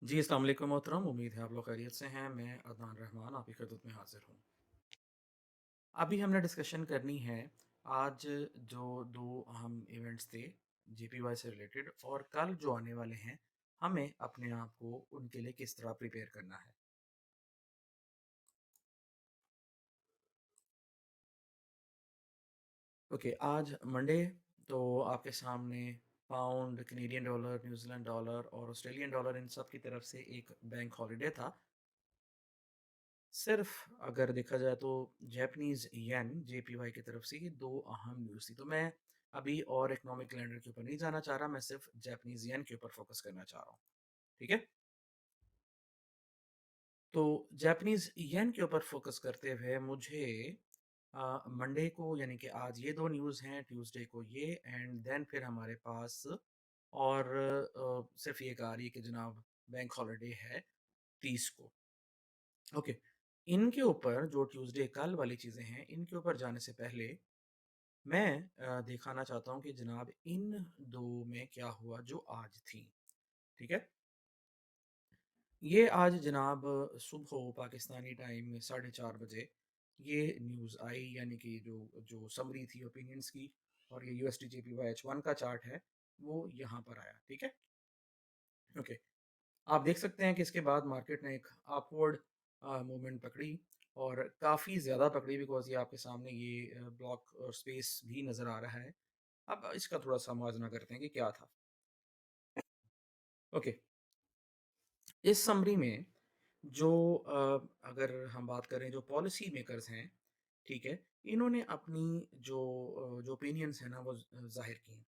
जी, अस्सलाम वालेकुम मोहतरम। उम्मीद है आप लोग खैरियत से हैं। मैं अदनान रहमान आपकी खिदमत में हाज़िर हूँ। अभी हमने डिस्कशन करनी है आज जो 2 अहम इवेंट्स थे जेपीवाई से रिलेटेड और कल जो आने वाले हैं, हमें अपने आप को उनके लिए किस तरह प्रिपेयर करना है। ओके, आज मंडे तो आपके सामने pound, Canadian dollar, New Zealand dollar और ऑस्ट्रेलियन डॉलर इन सब की तरफ से एक बैंक हॉलिडे था। सिर्फ़ अगर देखा जाए तो जैपनीज़ येन जेपीवाई की तरफ से ये 2 अहम न्यूज़ थी। तो मैं अभी और इकोनॉमिक कैलेंडर के ऊपर नहीं जाना चाह रहा, मैं सिर्फ़ जैपनीज़ येन के ऊपर फ़ोकस करना चाह रहा हूँ। ठीक है? तो जैपनीज़ येन के ऊपर फ़ोकस करते हुए मुझे मंडे को यानी कि आज ये 2 न्यूज़ हैं, ट्यूज़डे को ये एंड देन फिर हमारे पास और सिर्फ़ ये एक आ रही है कि जनाब बैंक हॉलिडे है 30 को। ओके। इनके ऊपर जो ट्यूज़डे कल वाली चीज़ें हैं, इनके ऊपर जाने से पहले मैं दिखाना चाहता हूँ कि जनाब इन 2 में क्या हुआ जो आज थी, ठीक है? ये आज जनाब सुबह पाकिस्तानी टाइम में 4:30 बजे ये न्यूज़ आई यानी कि जो जो समरी थी ओपिनियंस की और ये यूएसडी जेपीवाई एच1 का चार्ट है, वो यहाँ पर आया, ठीक है? ओके। आप देख सकते हैं कि इसके बाद मार्केट ने एक अपवर्ड मूवमेंट पकड़ी और काफ़ी ज़्यादा पकड़ी बिकॉज़ ये आपके सामने ये ब्लॉक और स्पेस भी नज़र आ रहा है। अब इसका थोड़ा-सा मुआज़ना करते हैं कि क्या था। ओके, इस समरी में जो अगर हम बात करें जो पॉलिसी मेकर्स हैं, ठीक है? इन्होंने अपनी जो ओपिनियंस हैं ना वो ज़ाहिर की हैं।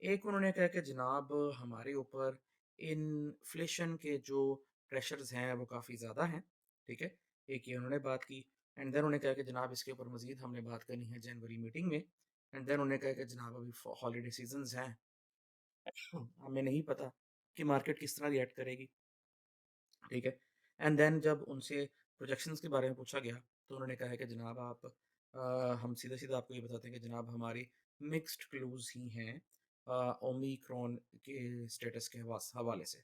एक उन्होंने कहा कि जनाब हमारे ऊपर इन्फ्लेशन के जो प्रेशर्स हैं वो काफ़ी ज़्यादा हैं, ठीक है? एक ये उन्होंने बात की एंड देन उन्होंने कहा कि जनाब इसके ऊपर मज़ीद हमने बात करनी है जनवरी मीटिंग में एंड देन उन्होंने कहा कि जनाब अभी हॉलिडे सीज़न्स हैं, हमें नहीं पता कि मार्केट किस तरह रिएक्ट करेगी, ठीक है? एंड देन जब उनसे प्रोजेक्शंस के बारे में पूछा गया, तो उन्होंने कहा है कि जनाब आप हम सीधा-सीधा आपको ये बताते हैं कि जनाब हमारी मिक्स्ड क्लूज़ ही हैं ओमिक्रॉन के स्टेटस के हवाले से।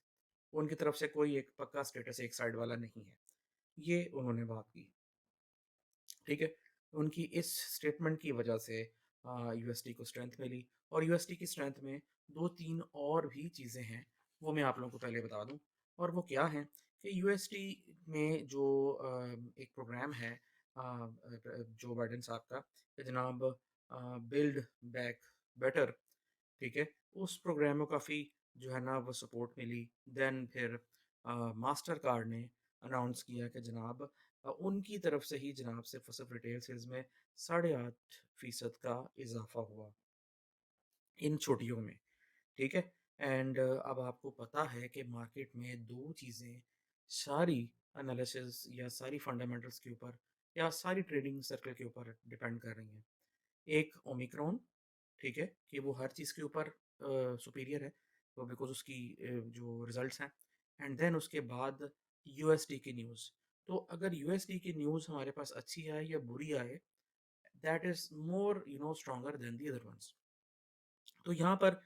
उनकी तरफ से कोई एक पक्का स्टेटस एक साइड वाला नहीं है। ये उन्होंने बात की, ठीक है? उनकी इस स्टेटमेंट की वजह से यूएसडी को स्ट्रेंथ मिली और यूएसडी की स्ट्रेंथ में 2-3 और भी चीज़ें हैं, वो मैं आप लोगों को पहले बता दूँ और वो क्या हैं कि यूएसडी में जो एक प्रोग्राम है जो बाइडेन साहब का कि जनाब बिल्ड बैक बेटर, ठीक है? उस प्रोग्राम में काफ़ी जो है ना वो सपोर्ट मिली। देन फिर मास्टरकार्ड ने अनाउंस किया कि जनाब उनकी तरफ से ही जनाब सिर्फ़ और सिर्फ़ रिटेल सेल्स में 8.5% का इज़ाफ़ा हुआ इन छुट्टियों में, ठीक है? एंड अब आपको पता है कि मार्केट में 2 चीज़ें सारी एनालिसिस या सारी फंडामेंटल्स के ऊपर या सारी ट्रेडिंग सर्कल के ऊपर डिपेंड कर रही हैं। एक ओमिक्रॉन, ठीक है? कि वो हर चीज़ के ऊपर सुपीरियर है, तो बिकॉज़ उसकी जो रिज़ल्ट्स हैं एंड देन उसके बाद यूएसडी की न्यूज़। तो अगर यूएसडी की न्यूज़ हमारे पास अच्छी आए या बुरी आए, that is more stronger than the other ones. तो यहाँ पर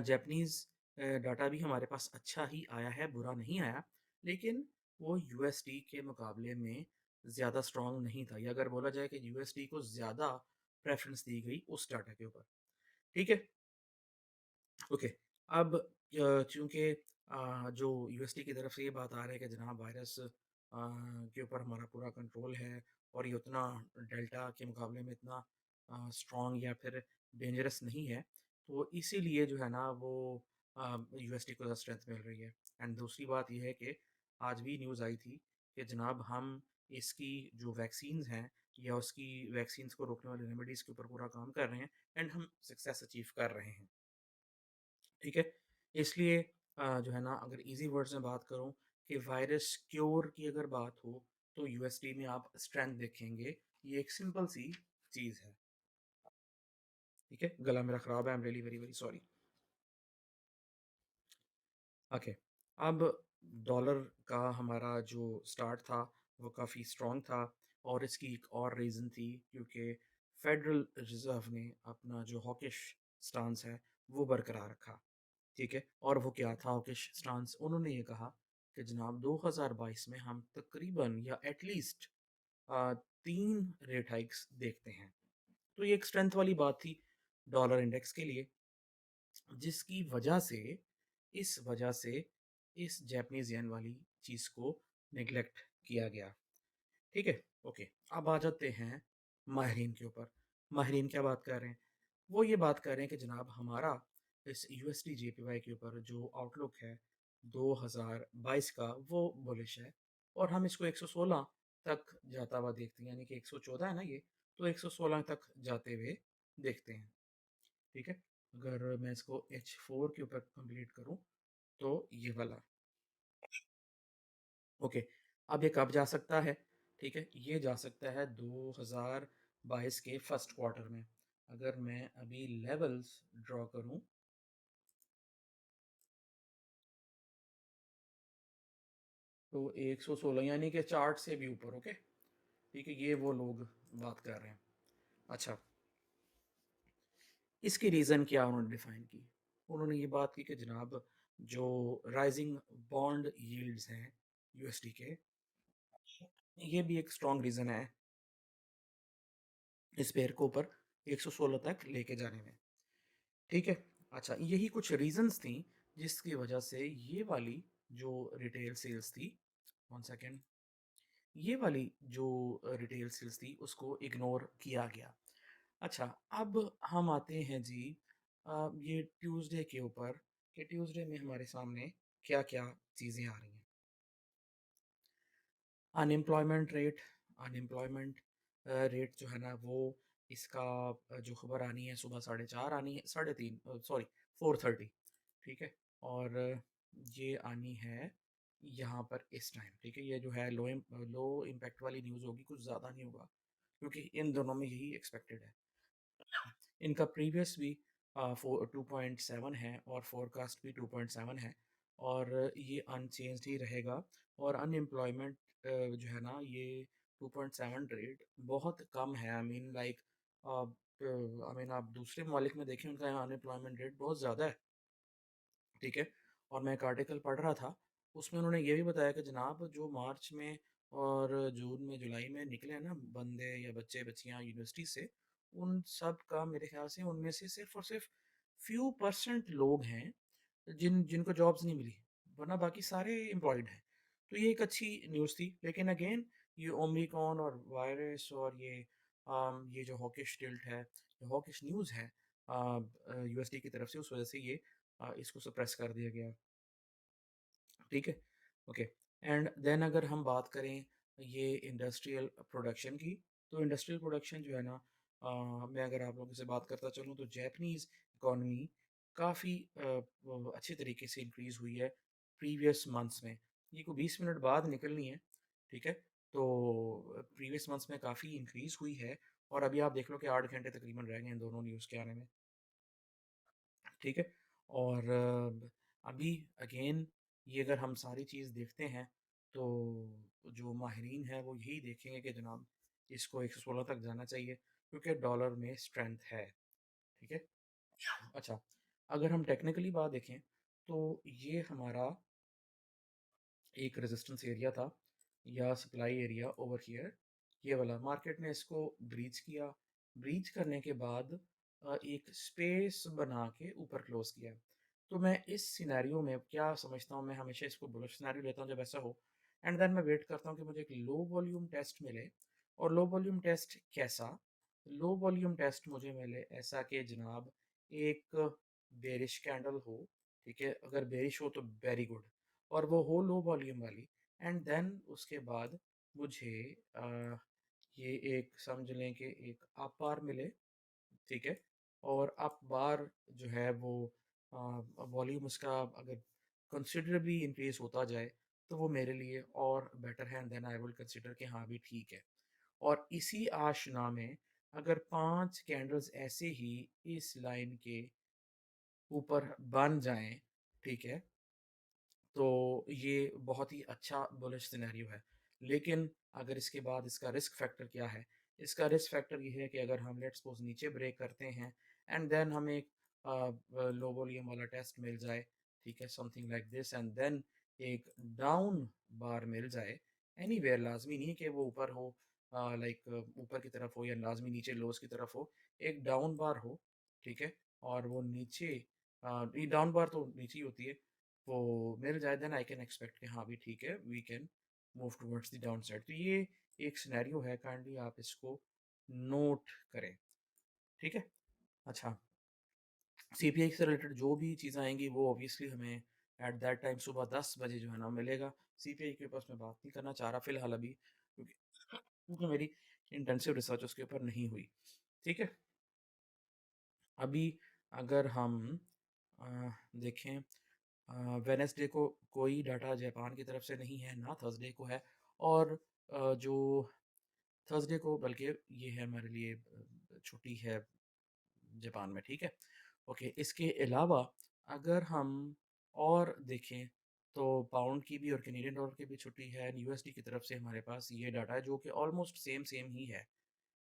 जैपनीज़ डाटा भी हमारे पास अच्छा ही आया है, बुरा नहीं आया, लेकिन वो यूएसडी के मुकाबले में ज़्यादा स्ट्रॉन्ग नहीं था या अगर बोला जाए कि यूएसडी को ज़्यादा प्रेफ़रेंस दी गई उस डाटा के ऊपर, ठीक है? ओके, अब चूँकि जो यूएसडी की तरफ से ये बात आ रहा है कि जनाब वायरस के ऊपर हमारा पूरा कंट्रोल है और ये उतना डेल्टा के मुकाबले में इतना स्ट्रॉन्ग या फिर डेंजरस नहीं है, तो इसीलिए जो है ना वो यूएसडी को ज़्यादा स्ट्रेंथ मिल रही है। एंड दूसरी बात ये है कि आज भी न्यूज़ आई थी कि जनाब हम इसकी जो वैक्सीन्स हैं या उसकी वैक्सीन्स को रोकने वाली रेमेडीज़ के ऊपर पूरा काम कर रहे हैं एंड हम सक्सेस अचीव कर रहे हैं। ठीक है? इसलिए जो है ना अगर ईज़ी वर्ड्स में बात करूँ कि वायरस क्योर की अगर बात हो तो यूएसडी में आप स्ट्रेंथ देखेंगे। ये एक सिंपल सी चीज़ है। ठीक है? गला मेरा ख़राब है, I am really very, very sorry. Okay, अब डॉलर का हमारा जो स्टार्ट था वो काफ़ी स्ट्रॉन्ग था और इसकी एक और रीज़न थी क्योंकि फेडरल रिज़र्व ने अपना जो हॉकिश स्टांस है वो बरकरार रखा। ठीक है? और वो क्या था हॉकिश स्टांस? उन्होंने ये कहा कि जनाब 2022 में हम तकरीबन या एटलीस्ट 3 रेट हाइक्स देखते हैं। तो ये एक स्ट्रेंथ वाली बात थी डॉलर इंडेक्स के लिए, जिसकी वजह से इस वजह से इस जैपनीज़ येन वाली चीज़ को नेग्लेक्ट किया गया। ठीक है? ओके, अब आ जाते हैं माहिरीन के ऊपर। माहिरीन क्या बात कर रहे हैं? वो ये बात कर रहे हैं कि जनाब हमारा इस यूएसडी जेपीवाई के ऊपर जो आउटलुक है 2022 का वो बुलिश है और हम इसको 116 तक जाता हुआ देखते हैं, यानी कि 114 है ना ये, तो 116 तक जाते हुए देखते हैं। ठीक है? अगर मैं इसको H4 के ऊपर कंप्लीट करूँ तो ये वाला। ओके, अब ये कब जा सकता है? ठीक है, ये जा सकता है 2022 के फर्स्ट क्वार्टर में। अगर मैं अभी लेवल्स ड्रॉ करूं तो 116 यानी कि चार्ट से भी ऊपर। ओके, ठीक है, ये वो लोग बात कर रहे हैं। अच्छा, इसकी रीज़न क्या उन्होंने डिफाइन की? उन्होंने ये बात की कि जनाब जो राइजिंग बॉन्ड यील्ड्स हैं यूएसडी के, ये भी एक स्ट्रॉन्ग रीज़न है इस पेयर को ऊपर 116 तक लेके जाने में। ठीक है? अच्छा, यही कुछ रीज़न्स थी जिसकी वजह से ये वाली जो रिटेल सेल्स थी, 1 सेकंड, ये वाली जो रिटेल सेल्स थी उसको इग्नोर किया गया। अच्छा, अब हम आते हैं जी ये ट्यूसडे के ऊपर कि ट्यूसडे में हमारे सामने क्या-क्या चीज़ें आ रही हैं। अनएम्प्लॉयमेंट रेट, अनएम्प्लॉयमेंट रेट जो है ना वो इसका जो खबर आनी है सुबह 4:30 आनी है, 3:30 सॉरी 4:30, ठीक है? और ये आनी है यहाँ पर इस टाइम, ठीक है? ये जो है लो इम्पैक्ट वाली न्यूज़ होगी, कुछ ज़्यादा नहीं होगा क्योंकि इन दोनों में यही एक्सपेक्टेड है। इनका प्रीवियस भी 2.7 है और फोरकास्ट भी 2.7 है और ये अनचेंज्ड ही रहेगा और अनएम्प्लॉयमेंट जो है ना ये 2.7 रेट बहुत कम है। I mean like I mean आप दूसरे ममालिक में देखें उनका यहाँ अनएम्प्लॉयमेंट रेट बहुत ज़्यादा है। ठीक है? और मैं एक आर्टिकल पढ़ रहा था, उसमें उन्होंने ये भी बताया कि जनाब जो मार्च में और जून में, जुलाई में निकले हैं ना बंदे या बच्चे-बच्चियाँ यूनिवर्सिटी से, उन सब का मेरे ख़्याल से उनमें से सिर्फ़ और सिर्फ़ फ्यू परसेंट लोग हैं जिनको जॉब्स नहीं मिली, वरना बाकी सारे एम्प्लॉयड हैं। तो ये एक अच्छी न्यूज़ थी, लेकिन अगेन ये ओमिक्रॉन और वायरस और ये जो हॉकिश टिल्ट है, जो हॉकिश न्यूज़ है यूएसडी की तरफ से, उस वजह से ये इसको सप्रेस कर दिया गया। ठीक है? ओके, एंड देन अगर हम बात करें ये इंडस्ट्रियल प्रोडक्शन की, तो इंडस्ट्रियल प्रोडक्शन जो है ना मैं अगर आप लोगों से बात करता चलूँ तो जैपनीज़ इकॉनमी काफ़ी अच्छे तरीके से इंक्रीज़ हुई है प्रीवियस मंथ्स में। ये कोई 20 मिनट बाद निकलनी है, ठीक है? तो प्रीवियस मंथ्स में काफ़ी इंक्रीज़ हुई है और अभी आप देख लो कि 8 घंटे तकरीबन रह गए हैं दोनों न्यूज़ के आने में। ठीक है? और अभी अगेन ये अगर हम सारी चीज़ देखते हैं, तो जो माहिरीन हैं वो यही देखेंगे कि जनाब इसको 116 तक जाना चाहिए क्योंकि डॉलर में स्ट्रेंथ है। ठीक है? अच्छा, अगर हम टेक्निकली बात देखें, तो ये हमारा एक रेजिस्टेंस एरिया था या सप्लाई एरिया ओवर हियर, ये वाला मार्केट ने इसको ब्रीच किया। ब्रीच करने के बाद एक स्पेस बना के ऊपर क्लोज किया। तो मैं इस सिनेरियो में क्या समझता हूँ, मैं हमेशा इसको बुलिश सिनेरियो लेता हूँ जब ऐसा हो, एंड देन मैं वेट करता हूँ कि मुझे एक लो वॉल्यूम टेस्ट मिले। और लो वॉल्यूम टेस्ट कैसा? लो वॉल्यूम टेस्ट मुझे मिले ऐसा कि जनाब एक बेरिश कैंडल हो, ठीक है? अगर बेरिश हो तो वेरी गुड, और वो हो लो वॉल्यूम वाली, एंड देन उसके बाद मुझे अ, ये एक समझ लें कि एक अप बार मिले, ठीक है? और अप बार जो है वो वॉल्यूम उसका अगर कंसिडरेबली इंक्रीज होता जाए तो वो मेरे लिए और बेटर है, and then I will consider कि हाँ भी ठीक है। और इसी आशना में अगर 5 कैंडल्स ऐसे ही इस लाइन के ऊपर बन जाएं, ठीक है, तो ये बहुत ही अच्छा बुलिश सिनेरियो है। लेकिन अगर इसके बाद इसका रिस्क फैक्टर क्या है? इसका रिस्क फैक्टर ये है कि अगर हम लेट्स सपोज़ नीचे ब्रेक करते हैं एंड देन हमें लो वॉल्यूम वाला टेस्ट मिल जाए, ठीक है, something like this, and then एक डाउन बार मिल जाए एनीवेयर, लाज़मी नहीं है कि वो ऊपर हो, लाइक ऊपर की तरफ हो या लाज़मी नीचे लोज़ की तरफ हो, एक डाउन बार हो, ठीक है? और वो नीचे ये डाउन बार तो नीचे ही होती है, वो मिल जाए देन आई कैन एक्सपेक्ट कि हाँ, भी ठीक है, we can move towards the down side. तो ये एक सिनेरियो है, काइंडली आप इसको नोट करें, ठीक है? अच्छा, सीपीआई से रिलेटेड जो भी चीज़ें आएँगी वो ऑब्वियसली हमें एट दैट टाइम सुबह 10 बजे जो है ना मिलेगा। सीपीआई के ऊपर मैं बात नहीं करना चाह रहा फ़िलहाल अभी, क्योंकि मेरी इंटेंसिव रिसर्च उसके ऊपर नहीं हुई। ठीक है? अभी अगर हम अ, देखें, वेडनेसडे को कोई डाटा जापान की तरफ से नहीं है, ना थर्सडे को है, और जो थर्सडे को बल्कि ये है हमारे लिए छुट्टी है जापान में, ठीक है? ओके, इसके अलावा अगर हम और देखें तो पाउंड की भी और कैनेडियन डॉलर की भी छुट्टी है, एंड यूएसडी की तरफ से हमारे पास ये डाटा है जो कि ऑलमोस्ट सेम सेम ही है,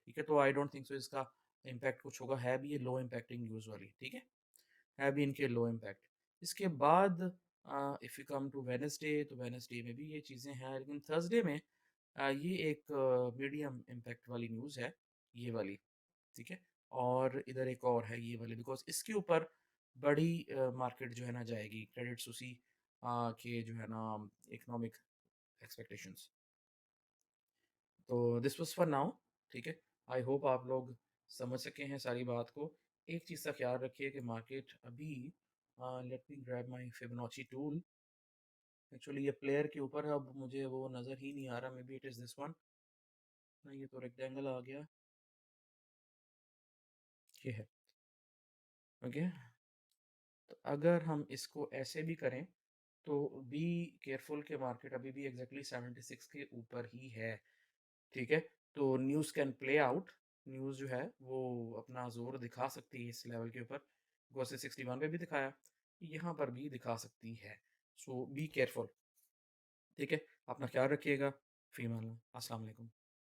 ठीक है? तो आई डोंट थिंक सो इसका इम्पैक्ट कुछ होगा, है भी ये लो इम्पैक्टिंग न्यूज़ वाली, ठीक है भी इनके लो इम्पैक्ट। इसके बाद if you come to Wednesday, तो वेडनेसडे में भी ये चीज़ें हैं, लेकिन थर्सडे में ये एक मीडियम इम्पैक्ट वाली न्यूज़ है, ये वाली, ठीक है? और इधर एक और है ये वाली, बिकॉज़ इसके ऊपर बड़ी मार्केट जो है ना जाएगी, क्रेडिट सुसी के जो है ना इकोनॉमिक एक्सपेक्टेशंस। तो दिस वाज़ फॉर नाउ, ठीक है? आई होप आप लोग समझ सके हैं सारी बात को। एक चीज़ का ख़्याल रखिए कि मार्केट अभी let me grab my Fibonacci tool. Actually ये प्लेयर के ऊपर है, अब मुझे वो नज़र ही नहीं आ रहा, may be it is this one. नहीं, ये तो रेक्टेंगल आ गया, ये है, ओके? तो अगर हम इसको ऐसे भी करें तो बी केयरफुल के मार्केट अभी भी एग्जैक्टली 76 के ऊपर ही है, ठीक है? तो news can play out, news जो है वो अपना जोर दिखा सकती है इस लेवल के ऊपर, जैसे 61 पे भी दिखाया, यहाँ पर भी दिखा सकती है। सो बी केयरफुल, ठीक है? अपना ख्याल रखिएगा। फीमान अस्सलाम वालेकुम।